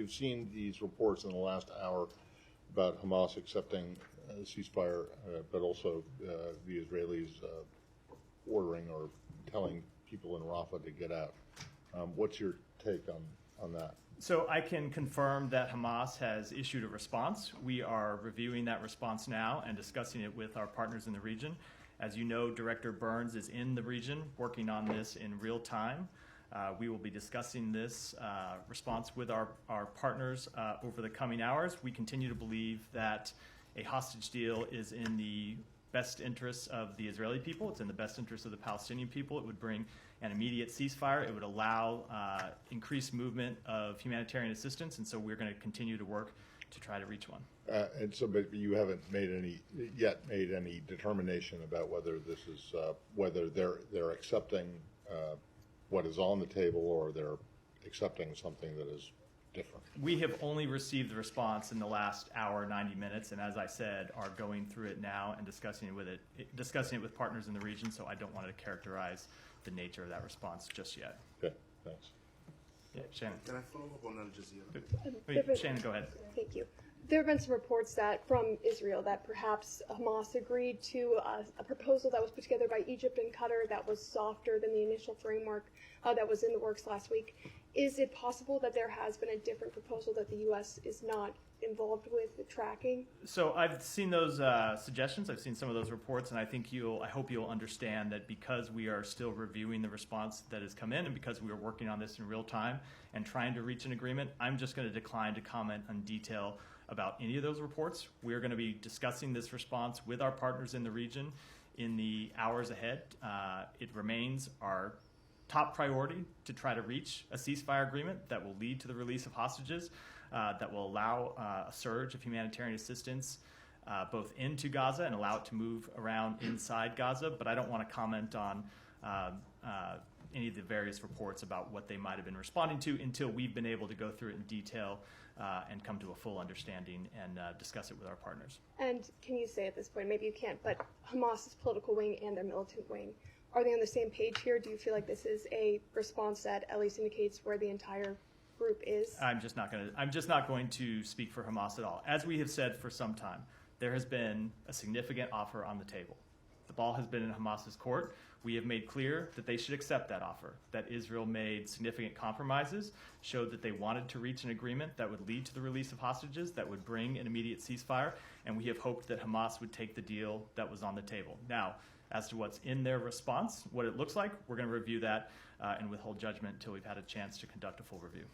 we've seen these reports in the last hour about Hamas accepting a ceasefire, but also the Israelis ordering or telling people in Rafah to get out. What's your take on that? So I can confirm that Hamas has issued a response. We are reviewing that response now and discussing it with our partners in the region. As you know, Director Burns is in the region working on this in real time. We will be discussing this response with our partners over the coming hours. We continue to believe that a hostage deal is in the best interests of the Israeli people. It's in the best interest of the Palestinian people. It would bring an immediate ceasefire. It would allow increased movement of humanitarian assistance, and so we're going to continue to work to try to reach one. And so, but you haven't made any determination about whether this is whether they're accepting what is on the table or they're accepting something that is different. We have only received the response in the last hour, 90 minutes, and as I said, are going through it now and discussing it with partners in the region. So I don't want to characterize the nature of that response just yet. Okay, thanks. Yeah, Shannon. Can I follow up on Al Jazeera? Wait, Shannon, go ahead. Thank you. There have been some reports that from Israel that perhaps Hamas agreed to a proposal that was put together by Egypt and Qatar that was softer than the initial framework that was in the works last week. Is it possible that there has been a different proposal that the U.S. is not involved with the tracking? So I've seen those suggestions. I've seen some of those reports, and I hope you'll understand that because we are still reviewing the response that has come in, and because we are working on this in real time and trying to reach an agreement, I'm just going to decline to comment on detail about any of those reports. We're going to be discussing this response with our partners in the region in the hours ahead. It remains our top priority to try to reach a ceasefire agreement that will lead to the release of hostages, that will allow a surge of humanitarian assistance both into Gaza and allow it to move around inside Gaza. But I don't want to comment on any of the various reports about what they might have been responding to until we've been able to go through it in detail and come to a full understanding and discuss it with our partners. And can you say at this point, maybe you can't, but Hamas's political wing and their militant wing, are they on the same page here? Do you feel like this is a response that at least indicates where the entire group is? I'm just not going to speak for Hamas at all. As we have said for some time, there has been a significant offer on the table. The ball has been in Hamas's court. We have made clear that they should accept that offer, that Israel made significant compromises, showed that they wanted to reach an agreement that would lead to the release of hostages, that would bring an immediate ceasefire, and we have hoped that Hamas would take the deal that was on the table. Now, as to what's in their response, what it looks like, we're going to review that and withhold judgment until we've had a chance to conduct a full review.